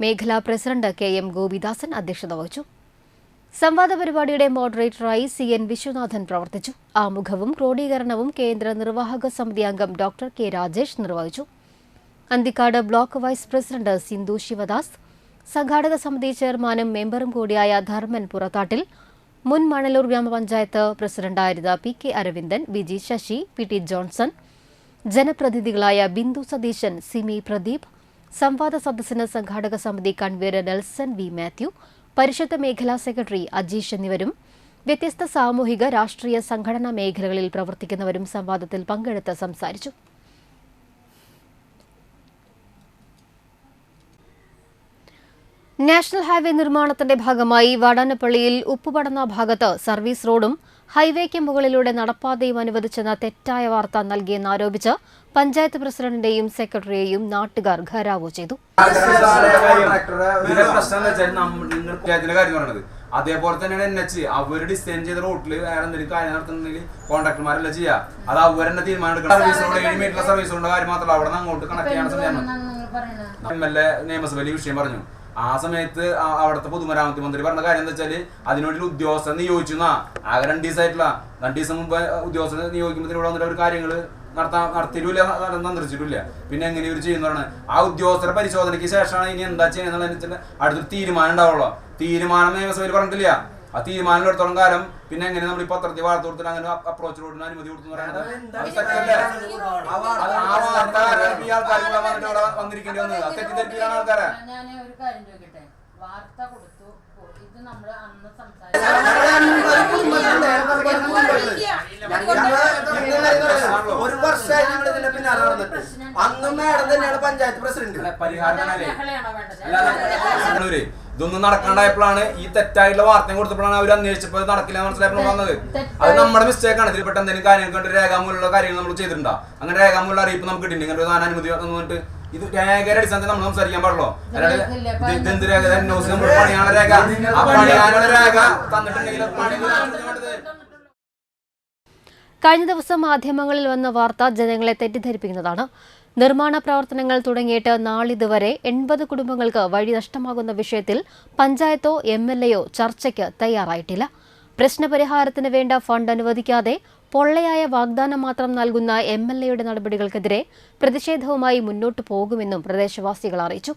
മേഖലാ പ്രസിഡന്റ് KM ഗോപിദാസൻ അധ്യക്ഷത വഹിച്ചു. സംവാദ പരിപാടിയുടെ മോഡറേറ്ററായി CN വിശ്വനാഥൻ പ്രവർത്തിച്ചു. ആമുഖവും ക്രോഡീകരണവും കേന്ദ്ര നിർവാഹക സമിതി അംഗം ഡോക്ടർ K രാജേഷ് നിർവഹിച്ചു. Anthikad block vice president Sindhu Sivadas, സംഘാടക സമിതി ചെയർമാനും മെമ്പറും കൂടിയായ ധർമ്മൻ പുറത്താട്ടിൽ, മുൻ മണലൂർ ഗ്രാമപഞ്ചായത്ത് പ്രസിഡന്റായിരുന്ന PK Aravindan, BG Sasi, PT Johnson, ജനപ്രതിനിധികളായ ബിന്ദു സതീശൻ, സിമി പ്രദീപ്, സംവാദ സദസ്സിന് സംഘാടക സമിതി കൺവീനർ നെൽസൺ V മാത്യു, പരിഷത്ത് മേഖലാ സെക്രട്ടറി അജീഷ് എന്നിവരും വ്യത്യസ്ത സാമൂഹിക രാഷ്ട്രീയ സംഘടനാ മേഖലകളിൽ പ്രവർത്തിക്കുന്നവരും സംവാദത്തിൽ പങ്കെടുത്ത് സംസാരിച്ചു. നാഷണൽ ഹൈവേ നിർമ്മാണത്തിന്റെ ഭാഗമായി വാടാനപ്പള്ളിയിൽ ഉപ്പുപടന്ന ഭാഗത്ത് സർവീസ് റോഡും ഹൈവേക്ക് മുകളിലൂടെ നടപ്പാതയും അനുവദിച്ചെന്ന തെറ്റായ വാർത്ത നൽകിയെന്നാരോപിച്ച് പഞ്ചായത്ത് പ്രസിഡന്റിന്റെയും സെക്രട്ടറിയെയും നാട്ടുകാർ ഘരാവോ ചെയ്തു. അതേപോലെ തന്നെയാണ് NH അവര് ഡിസൈൻ ചെയ്ത റൂട്ടിൽ വേറെ എന്തെങ്കിലും കാര്യം നടത്തുന്നതിൽ കോൺട്രാക്ടർമാരല്ല ചെയ്യുക. അത് അവർ തന്നെ തീരുമാനം എടുക്കണം. സർവീസ് റോഡ് 7 മീറ്റർ സർവീസ് റോഡിന്റെ കാര്യം മാത്രമല്ല, അവിടെ നിന്ന് അങ്ങോട്ട് കണക്ട് ചെയ്യാൻ സമയമാണ്. MLA നിയമസഭയിൽ വിഷയം പറഞ്ഞു. ആ സമയത്ത് അവിടുത്തെ പൊതുമരാമത്ത് മന്ത്രി പറഞ്ഞ കാര്യം എന്താ വെച്ചാല് അതിനോട് ഉദ്യോഗസ്ഥർ നിയോഗിച്ചു. ആകെ 2 ദിവസമായിട്ടില്ല. 2 ദിവസം മുമ്പ് ഉദ്യോഗസ്ഥർ നിയോഗിക്കുമ്പോൾ ഇവിടെ വന്നിട്ട് അവർ കാര്യങ്ങൾ നടത്തിയില്ല, തന്ത്രിച്ചിട്ടില്ല. പിന്നെ എങ്ങനെ ഇവർ ചെയ്യുന്നതാണ്. ആ ഉദ്യോഗസ്ഥരുടെ പരിശോധനയ്ക്ക് ശേഷമാണ് ഇനി എന്താ ചെയ്യുന്നതെന്ന് അടുത്തൊരു തീരുമാനം ഉണ്ടാവുള്ളൂ. തീരുമാനം നിയമസഭയിൽ പറഞ്ഞിട്ടില്ല. ആ തീരുമാനം എടുത്തോളം കാലം പിന്നെ എങ്ങനെ നമ്മൾ ഈ പത്രത്തിൽ വാർത്ത കൊടുത്തിട്ട് അങ്ങനെ അപ്രോച്ച് റോഡിന് അനുമതി കൊടുത്തു പറയുന്നത് വന്നിരിക്കേണ്ടി വന്നത് തെറ്റിദ്ധരിപ്പിക്കാണ് ആൾക്കാരെ. ഒരു വർഷമായി ഞങ്ങൾ ഇതിന്റെ പിന്നാലെ നടന്നിട്ട് അന്നും മേഡം തന്നെയാണ് പഞ്ചായത്ത് പ്രസിഡന്റ്. ഇതൊന്നും നടക്കാണ്ടായപ്പോഴാണ് ഈ തെറ്റായിട്ടുള്ള വാർത്തയും കൊടുത്തപ്പോഴാണ് അവർ അന്വേഷിച്ചപ്പോൾ നടക്കില്ല മനസ്സിലായപ്പോൾ വന്നത്. അത് നമ്മുടെ മിസ്റ്റേക്കാണ്. ഇതിൽപ്പെട്ട എന്തെങ്കിലും കാര്യങ്ങൾ കണ്ട് രേഖാമൂലമുള്ള കാര്യങ്ങൾ നമ്മൾ ചെയ്തിട്ടുണ്ടോ? അങ്ങനെ രേഖാമൂലമുള്ള അറിയിപ്പ് നമുക്ക് കിട്ടിയിട്ടുണ്ട്. ഇങ്ങനെ ഒരു സാധനം അനുമതി വന്നിട്ട് ഇത് രേഖയുടെ അടിസ്ഥാനത്തിൽ നമ്മൾ സംസാരിക്കാൻ പാടുള്ളൂ. ഇതെന്ത് രേഖ? നമ്മൾ പണിയാനുള്ള രേഖ. ആ പണിയാനുള്ള രേഖ തന്നിട്ടുണ്ടെങ്കിൽ കഴിഞ്ഞ ദിവസം മാധ്യമങ്ങളിൽ വന്ന വാർത്ത ജനങ്ങളെ തെറ്റിദ്ധരിപ്പിക്കുന്നതാണ്. നിർമ്മാണ പ്രവർത്തനങ്ങൾ തുടങ്ങിയിട്ട് നാളിതുവരെ 80 കുടുംബങ്ങൾക്ക് വഴി നഷ്ടമാകുന്ന വിഷയത്തിൽ പഞ്ചായത്തോ MLAയോ ചർച്ചയ്ക്ക് തയ്യാറായിട്ടില്ല. പ്രശ്നപരിഹാരത്തിന് വേണ്ട ഫണ്ട് അനുവദിക്കാതെ പൊള്ളയായ വാഗ്ദാനം മാത്രം നൽകുന്ന MLAയുടെ നടപടികൾക്കെതിരെ പ്രതിഷേധവുമായി മുന്നോട്ടു പോകുമെന്നും പ്രദേശവാസികൾ അറിയിച്ചു.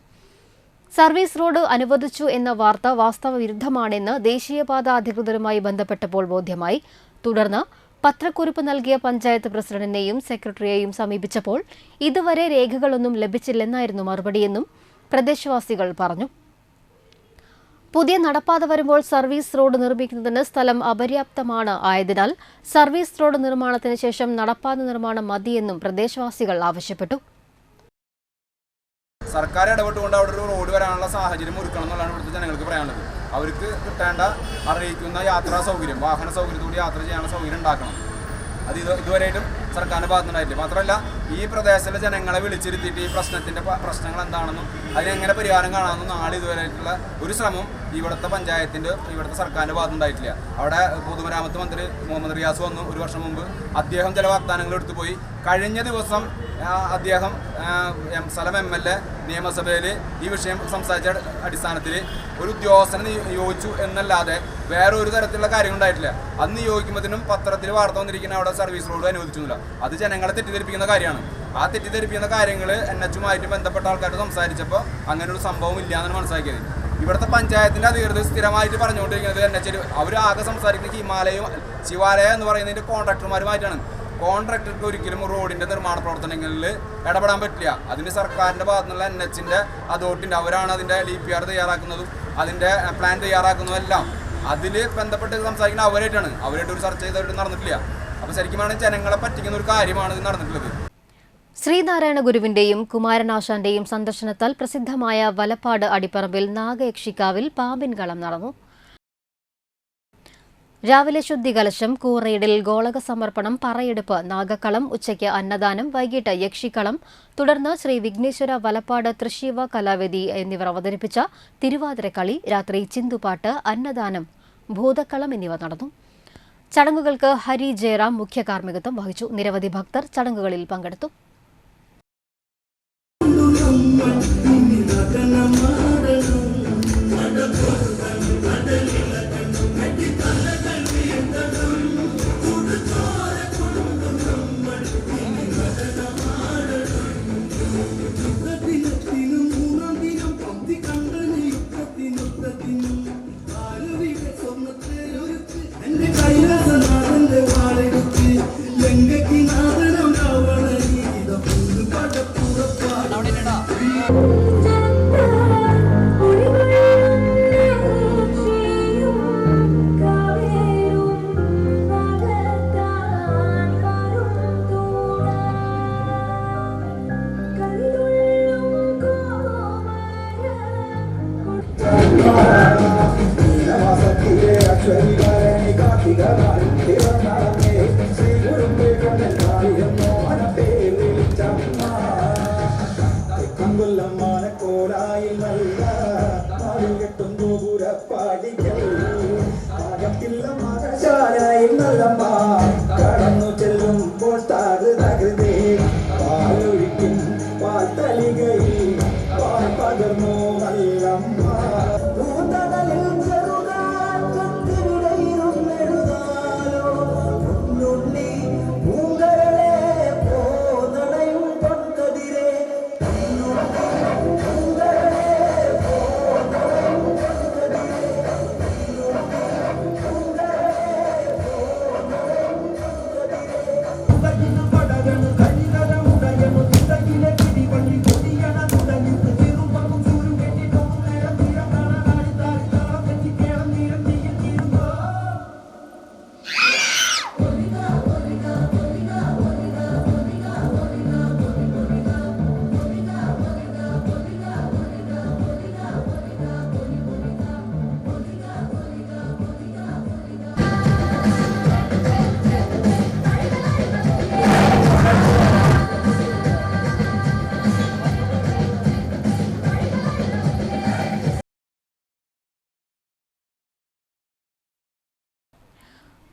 സർവീസ് റോഡ് അനുവദിച്ചു എന്ന വാർത്ത വാസ്തവവിരുദ്ധമാണെന്ന് ദേശീയപാത അധികൃതരുമായി ബന്ധപ്പെട്ടപ്പോൾ ബോധ്യമായി. തുടർന്ന് പത്രക്കുറിപ്പ് നൽകിയ പഞ്ചായത്ത് പ്രസിഡന്റിനെയും സെക്രട്ടറിയെയും സമീപിച്ചപ്പോൾ ഇതുവരെ രേഖകളൊന്നും ലഭിച്ചില്ലെന്നായിരുന്നു മറുപടിയെന്നും പ്രദേശവാസികൾ പറഞ്ഞു. പുതിയ നടപ്പാത വരുമ്പോൾ സർവീസ് റോഡ് നിർമ്മിക്കുന്നതിന് സ്ഥലം അപര്യാപ്തമാണ് ആയതിനാൽ സർവീസ് റോഡ് നിർമ്മാണത്തിന് ശേഷം നടപ്പാത നിർമ്മാണം മതിയെന്നും പ്രദേശവാസികൾ ആവശ്യപ്പെട്ടു. സർക്കാർ ഇടപെട്ടുകൊണ്ട് അവിടെ ഒരു റോഡ് വരാനുള്ള സാഹചര്യം ഒരുക്കണം എന്നുള്ളതാണ് ഇവിടുത്തെ ജനങ്ങൾക്ക് പറയാനുള്ളത്. അവർക്ക് കിട്ടേണ്ട അറിയിക്കുന്ന യാത്രാ സൗകര്യം, വാഹന സൗകര്യത്തോടെ യാത്ര ചെയ്യാനുള്ള സൗകര്യം ഉണ്ടാക്കണം. അത് ഇതുവരെയായിട്ടും സർക്കാരിൻ്റെ ഭാഗത്തുനിന്നുണ്ടായിട്ടില്ല. മാത്രമല്ല ഈ പ്രദേശത്തിലെ ജനങ്ങളെ വിളിച്ചിരുത്തിയിട്ട് ഈ പ്രശ്നങ്ങൾ എന്താണെന്നും അതിനെങ്ങനെ പരിഹാരം കാണാമെന്നും നാളെ ഇതുവരെയായിട്ടുള്ള ഒരു ശ്രമം ഇവിടുത്തെ പഞ്ചായത്തിൻ്റെ ഇവിടുത്തെ സർക്കാരിൻ്റെ ഭാഗത്തുനിന്നുണ്ടായിട്ടില്ല. അവിടെ പൊതുമരാമത്ത് മന്ത്രി മുഹമ്മദ് റിയാസ് വന്നു 1 വർഷം മുമ്പ്. അദ്ദേഹം ചില വാഗ്ദാനങ്ങൾ എടുത്തുപോയി. കഴിഞ്ഞ ദിവസം അദ്ദേഹം സ്ഥലം MLA നിയമസഭയിൽ ഈ വിഷയം സംസാരിച്ച അടിസ്ഥാനത്തിൽ ഒരു ഉദ്യോഗസ്ഥനെ നിയോഗിച്ചു എന്നല്ലാതെ വേറെ ഒരു തരത്തിലുള്ള കാര്യങ്ങൾ ഉണ്ടായിട്ടില്ല. അന്ന് നിയോഗിക്കുമ്പോഴത്തേനും പത്രത്തിൽ വാർത്ത വന്നിരിക്കുന്ന അവിടെ സർവീസ് റോഡ് അനുവദിച്ചില്ല. അത് ജനങ്ങളെ തെറ്റിദ്ധരിപ്പിക്കുന്ന കാര്യമാണ്. ആ തെറ്റിദ്ധരിപ്പിക്കുന്ന കാര്യങ്ങൾ NHുമായിട്ട് ബന്ധപ്പെട്ട ആൾക്കാർ സംസാരിച്ചപ്പോൾ അങ്ങനെ ഒരു സംഭവം ഇല്ല എന്നാണ് മനസ്സിലാക്കിയത്. ഇവിടുത്തെ പഞ്ചായത്തിൻ്റെ അധികൃതർ സ്ഥിരമായിട്ട് പറഞ്ഞുകൊണ്ടിരിക്കുന്നത് NH അവർ ആകെ സംസാരിക്കുന്നത് ശിവാലയ എന്ന് പറയുന്നതിൻ്റെ കോൺട്രാക്ടർമാരുമായിട്ടാണ്. കോൺട്രാക്ടർക്ക് ഒരിക്കലും റോഡിൻ്റെ നിർമ്മാണ പ്രവർത്തനങ്ങളിൽ ഇടപെടാൻ പറ്റില്ല. അതിന് സർക്കാരിൻ്റെ ഭാഗത്തുനിന്നുള്ള NHൻ്റെ അതോറിറ്റിൻ്റെ അവരാണ് അതിൻ്റെ DPR തയ്യാറാക്കുന്നതും അതിൻ്റെ പ്ലാൻ തയ്യാറാക്കുന്നതും എല്ലാം. അതിൽ ബന്ധപ്പെട്ട് സംസാരിക്കുന്ന അവരായിട്ടാണ്. അവരായിട്ട് ഒരു ചർച്ച ചെയ്തിട്ട് നടന്നിട്ടില്ല. അപ്പോൾ ശരിക്കും ജനങ്ങളെ പറ്റിക്കുന്ന ഒരു കാര്യമാണ് ഇത് നടന്നിട്ടുള്ളത്. ശ്രീനാരായണ ഗുരുവിന്റെയും കുമാരനാശാന്റെയും സന്ദർശനത്താൽ പ്രസിദ്ധമായ വലപ്പാട് അടിപ്പറമ്പിൽ നാഗയക്ഷിക്കാവിൽ പാമ്പിൻകളം നടന്നു. രാവിലെ ശുദ്ധികലശം, കൂറയിടൽ, ഗോളക സമർപ്പണം, പറയെടുപ്പ്, നാഗക്കളം, ഉച്ചയ്ക്ക് അന്നദാനം, വൈകിട്ട് യക്ഷിക്കളം, തുടർന്ന് ശ്രീ വിഘ്നേശ്വര വലപ്പാട് തൃശീവ കലാവേദി എന്നിവർ അവതരിപ്പിച്ച തിരുവാതിരക്കളി, രാത്രി ചിന്തുപാട്ട്, അന്നദാനം, ഭൂതക്കളം എന്നിവ നടന്നു. ചടങ്ങുകൾക്ക് ഹരി ജയറാം മുഖ്യ കാർമ്മികത്വം വഹിച്ചു. നിരവധി ഭക്തർ ചടങ്ങുകളിൽ പങ്കെടുത്തു. കടന്നു ചെല്ലുമ്പോൾ താഴ് തകൃതേ പാലൊഴിക്കും പാൽത്തലികയിൽ പാൽ പകർന്നു നല്ലമ്മ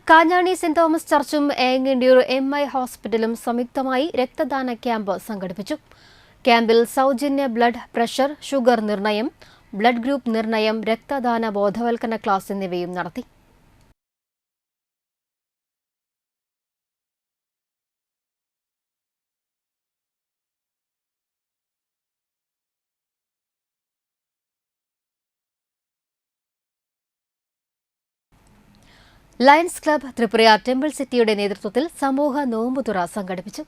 കാഞ്ഞാണി സെന്റ് തോമസ് ചർച്ചും ഏങ്ങണ്ടിയൂർ MI ഹോസ്പിറ്റലും സംയുക്തമായി രക്തദാന ക്യാമ്പ് സംഘടിപ്പിച്ചു. ക്യാമ്പിൽ സൗജന്യ ബ്ലഡ് പ്രഷർ, ഷുഗർ നിർണയം, ബ്ലഡ് ഗ്രൂപ്പ് നിർണയം, രക്തദാന ബോധവൽക്കരണ ക്ലാസ് എന്നിവയും നടത്തി. ലയൺസ് ക്ലബ് ത്രിപുരയാർ ടെമ്പിൾ സിറ്റിയുടെ നേതൃത്വത്തിൽ സമൂഹ നോമ്പുതുറ സംഘടിപ്പിച്ചു.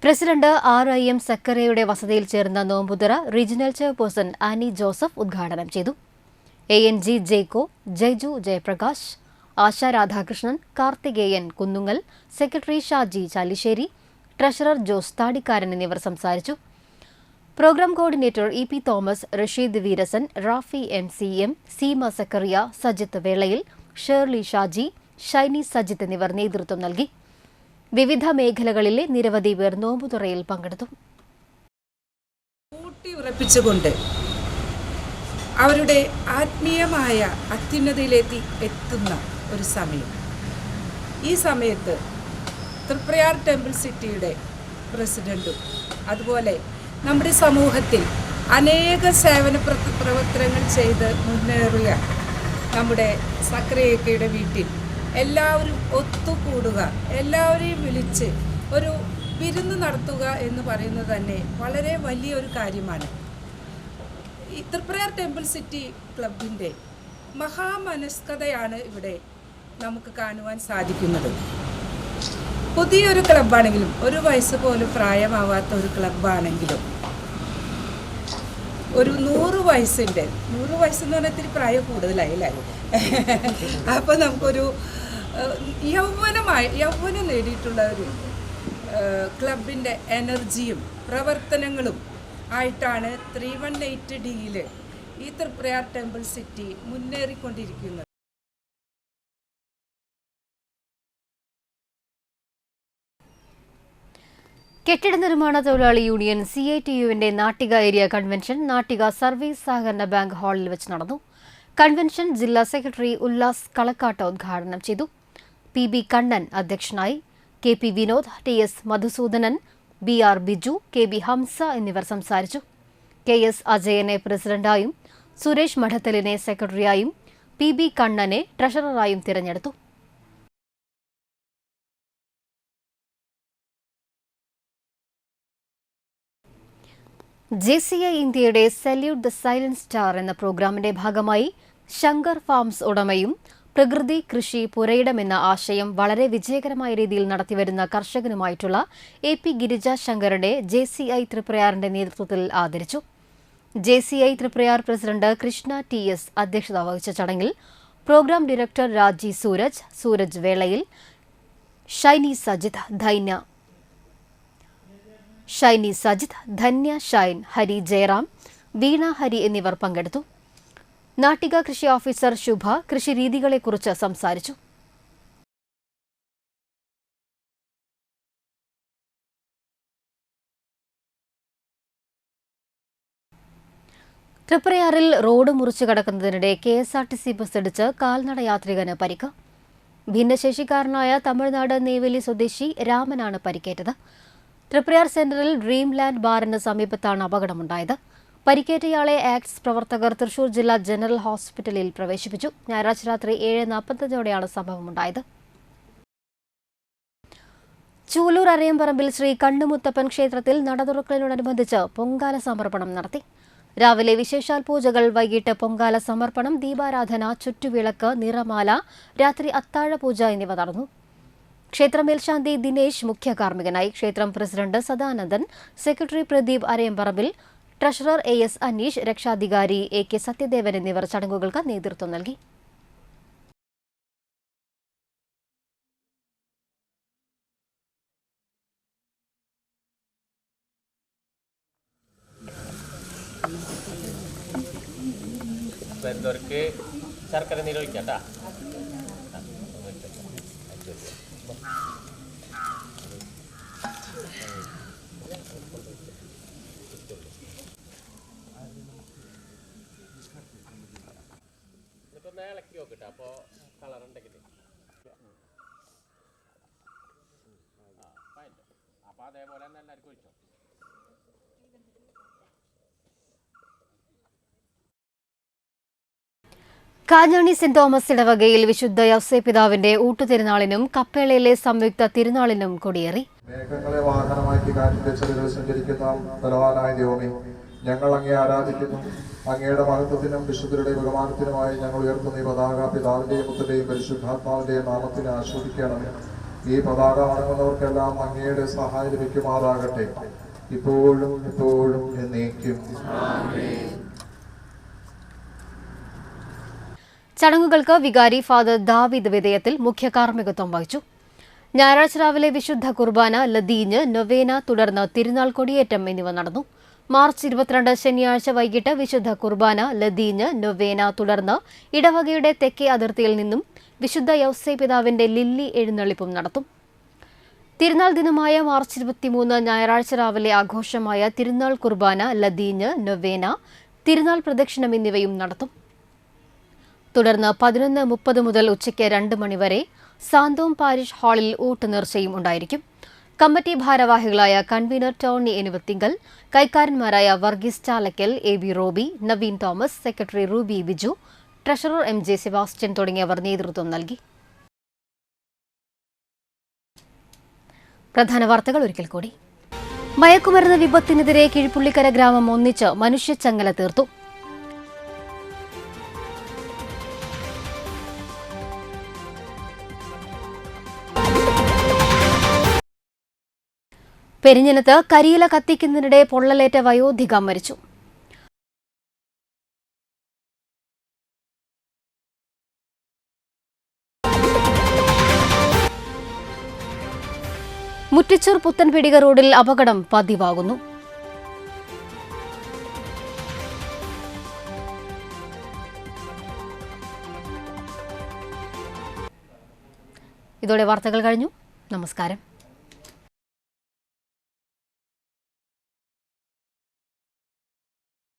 പ്രസിഡന്റ് RIM സക്കറിയയുടെ വസതിയിൽ ചേർന്ന നോമ്പുതുറ റീജിയണൽ ചെയർപേഴ്സൺ ആനി ജോസഫ് ഉദ്ഘാടനം ചെയ്തു. ANG Jacko, Jaiju Jayaprakash, Asha Radhakrishnan, Karthikeyan Kunnungal, secretary Shaji Chalissery, treasurer Jose Thadikkaran എന്നിവർ സംസാരിച്ചു. Programme coordinator EP Thomas, Rasheed Veerasan, Rafi MCM, Seema Zachariah, Sajith Velayil, Shirley Shaji, Shiny Sajith എന്നിവർ നേതൃത്വം നൽകി. വിവിധ മേഖലകളിലെ നിരവധി പേർ നോമ്പുതുറയിൽ പങ്കെടുത്തു. ഊട്ടിയുറപ്പിച്ചുകൊണ്ട് അവരുടെ ആത്മീയമായ അത്യുന്നതിയിലേക്ക് എത്തുന്ന ഒരു സമയം. ഈ സമയത്ത് തൃപ്രയാർ ടെമ്പിൾ സിറ്റിയുടെ പ്രസിഡന്റും അതുപോലെ നമ്മുടെ സമൂഹത്തിൽ അനേക സേവന പ്രവർത്തനങ്ങൾ ചെയ്ത് മുന്നേറിയ നമ്മുടെ സക്കറിയക്കയുടെ വീട്ടിൽ എല്ലാവരും ഒത്തുകൂടുക, എല്ലാവരെയും വിളിച്ച് ഒരു വിരുന്ന് നടത്തുക എന്ന് പറയുന്നത് തന്നെ വളരെ വലിയൊരു കാര്യമാണ്. ഈ തൃപ്രയാർ ടെമ്പിൾ സിറ്റി ക്ലബിൻ്റെ മഹാമനസ്കതയാണ് ഇവിടെ നമുക്ക് കാണുവാൻ സാധിക്കുന്നത്. പുതിയൊരു ക്ലബ്ബാണെങ്കിലും, ഒരു വയസ്സ് പോലും പ്രായമാവാത്ത ഒരു ക്ലബ്ബാണെങ്കിലും, ഒരു 100 വയസ്സിൻ്റെ 100 വയസ്സെന്ന് പറഞ്ഞാൽ ഇത്തിരി പ്രായം കൂടുതലായി അല്ലേ? അപ്പോൾ നമുക്കൊരു യൗവനം നേടിയിട്ടുള്ള ഒരു ക്ലബിൻ്റെ എനർജിയും പ്രവർത്തനങ്ങളും ആയിട്ടാണ് 318Dയിൽ ഈ തൃപ്രയാർ ടെമ്പിൾ സിറ്റി മുന്നേറിക്കൊണ്ടിരിക്കുന്നത്. കെട്ടിട നിർമ്മാണ തൊഴിലാളി യൂണിയൻ CITUവിന്റെ Nattika area convention Nattika service സഹകരണ ബാങ്ക് ഹാളിൽ വെച്ച് നടന്നു. കൺവെൻഷൻ ജില്ലാ സെക്രട്ടറി ഉല്ലാസ് കളക്കാട്ട് ഉദ്ഘാടനം ചെയ്തു. PB കണ്ണൻ അധ്യക്ഷനായി. KP Vinod, TS Madhusoodanan, BR Biju, KB Hamza എന്നിവർ സംസാരിച്ചു. KS അജയനെ പ്രസിഡന്റായും സുരേഷ് മഠത്തലിനെ സെക്രട്ടറിയായും PB കണ്ണനെ ട്രഷററായും തിരഞ്ഞെടുത്തു. JCI ഇന്ത്യയുടെ സല്യൂട്ട് ദ സൈലന്റ് സ്റ്റാർ എന്ന പ്രോഗ്രാമിന്റെ ഭാഗമായി ശങ്കർ ഫാംസ് ഉടമയും പ്രകൃതി കൃഷി പുരയിടം എന്ന ആശയം വളരെ വിജയകരമായ രീതിയിൽ നടത്തിവരുന്ന കർഷകനുമായിട്ടുള്ള AP ഗിരിജ ശങ്കറിനെ JCI ത്രിപുരയാറിന്റെ നേതൃത്വത്തിൽ ആദരിച്ചു. JCI Triprayar president Krishna TS അധ്യക്ഷത വഹിച്ച ചടങ്ങിൽ പ്രോഗ്രാം ഡയറക്ടർ രാജി സൂരജ് വേളയിൽ, ഷൈനി സജിത്, ധന്യ ഷൈൻ, ഹരി ജയറാം, വീണ ഹരി എന്നിവർ പങ്കെടുത്തു. നാട്ടിക കൃഷി ഓഫീസർ ശുഭ കൃഷിരീതികളെക്കുറിച്ച് സംസാരിച്ചു. തൃപ്രയാറിൽ റോഡ് മുറിച്ചു കടക്കുന്നതിനിടെ KSRTC ബസ് ഇടിച്ച് കാൽനടയാത്രികന് പരിക്ക്. ഭിന്നശേഷിക്കാരനായ തമിഴ്നാട് നെയ്വേലി സ്വദേശി രാമനാണ് പരിക്കേറ്റത്. തൃപ്രയാർ സെന്ററിൽ ഡ്രീം ലാൻഡ് ബാറിന് സമീപത്താണ് അപകടമുണ്ടായത്. പരിക്കേറ്റയാളെ ആക്ട്സ് പ്രവർത്തകർ തൃശൂർ ജില്ലാ ജനറൽ ഹോസ്പിറ്റലിൽ പ്രവേശിപ്പിച്ചു. ഞായറാഴ്ച രാത്രി 7:45 സംഭവമുണ്ടായത്. ചൂലൂർ അരയമ്പറമ്പിൽ ശ്രീ കണ്ണുമുത്തപ്പൻ ക്ഷേത്രത്തിൽ നട തുറക്കലിനോടനുബന്ധിച്ച് പൊങ്കാല സമർപ്പണം നടത്തി. രാവിലെ വിശേഷാൽ പൂജകൾ, വൈകിട്ട് പൊങ്കാല സമർപ്പണം, ദീപാരാധന, ചുറ്റുവിളക്ക്, നിറമാല, രാത്രി അത്താഴ പൂജ എന്നിവ നടന്നു. ക്ഷേത്ര മേൽശാന്തി ദിനേശ് മുഖ്യ കാർമ്മികനായി. ക്ഷേത്രം president Sadanandan, secretary Pradeep Arayamparambil, treasurer AS Aneesh, രക്ഷാധികാരി AK സത്യദേവൻ എന്നിവർ ചടങ്ങുകൾക്ക് നേതൃത്വം നൽകി. ശർക്കര നിരോധിക്കട്ടാ. ഇളക്കി നോക്കട്ടെ, അപ്പോൾ കളർ ഉണ്ടെങ്കിൽ അപ്പോൾ അതേപോലെ തന്നെ എല്ലാവർക്കും ഒഴിച്ചോ. കാഞ്ഞാണി സെന്റ് തോമസ് ഇടവകയിൽ വിശുദ്ധ യൗസേ പിതാവിന്റെ ഊട്ടുതിരുനാളിനും കപ്പേളയിലെ സംയുക്ത തിരുനാളിനും കൊടിയേറി. മേഘങ്ങളെ വാഹനമാക്കി കാറ്റിന്റെ ചെറുകൾ സഞ്ചരിക്കുന്ന ബലവാനായ ദൈവമേ, ഞങ്ങൾ അങ്ങേ ആരാധിക്കുന്നു. അങ്ങയുടെ മഹത്വത്തിനും വിശുദ്ധരുടെ ബഹുമാനത്തിനുമായി ഞങ്ങൾ ഉയർത്തുന്ന ഈ പതാക പിതാവിന്റെയും പുത്രന്റെയും പരിശുദ്ധാത്മാവിന്റെയും നാമത്തിന് ആസ്വദിക്കണമേ. ഈ പതാക വണങ്ങുന്നവർക്കെല്ലാം അങ്ങയുടെ സഹായം ലഭിക്കുമാറാകട്ടെ, ഇപ്പോഴും എപ്പോഴും എന്നേക്കും. ചടങ്ങുകൾക്ക് വികാരി ഫാദർ ദാവീദ് വിധേയത്തിൽ മുഖ്യ കാർമ്മികത്വം വഹിച്ചു. ഞായറാഴ്ച രാവിലെ വിശുദ്ധ കുർബാന, ലദീഞ്ഞ്, നൊവേന, തുടർന്ന് തിരുനാൾ കൊടിയേറ്റം എന്നിവ നടന്നു. മാർച്ച് 22 ശനിയാഴ്ച വൈകിട്ട് വിശുദ്ധ കുർബാന, ലദീഞ്ഞ്, നൊവേന, തുടർന്ന് ഇടവകയുടെ തെക്കേ അതിർത്തിയിൽ നിന്നും വിശുദ്ധ യൗസേ പിതാവിന്റെ ലില്ലി എഴുന്നള്ളിപ്പും നടത്തും. തിരുനാൾ ദിനമായ മാർച്ച് 23 ഞായറാഴ്ച രാവിലെ ആഘോഷമായ തിരുനാൾ കുർബാന, ലദീഞ്ഞ്, നൊവേന, തിരുനാൾ പ്രദക്ഷിണം എന്നിവയും നടത്തും. തുടർന്ന് 11:30 മുതൽ ഉച്ചയ്ക്ക് 2 മണിവരെ സാന്തോം പാരിഷ് ഹാളിൽ ഊട്ടുനേർച്ചയും ഉണ്ടായിരിക്കും. കമ്മിറ്റി ഭാരവാഹികളായ കൺവീനർ ടോണി എനിവത്തിങ്കൽ, കൈക്കാരന്മാരായ Varghese Chalakkal, AB Roby, Naveen Thomas, secretary Ruby Biju, treasurer MJ Sebastian തുടങ്ങിയവർ നേതൃത്വം നൽകി. പ്രധാന വാർത്തകൾ ഒരിക്കൽ കൂടി. മയക്കുമരുന്ന് വിപത്തിനെതിരെ കിഴിപ്പുള്ളിക്കര ഗ്രാമം ഒന്നിച്ച് മനുഷ്യച്ചങ്ങല തീർത്തു. പെരിഞ്ഞനത്ത് കരിയില കത്തിക്കുന്നതിനിടെ പൊള്ളലേറ്റ വയോധിക മരിച്ചു. മുറ്റിച്ചൂർ പുത്തൻപീടിക റോഡിൽ അപകടം പതിവാകുന്നു. ഇതോടെ വാർത്തകൾ കഴിഞ്ഞു. നമസ്കാരം.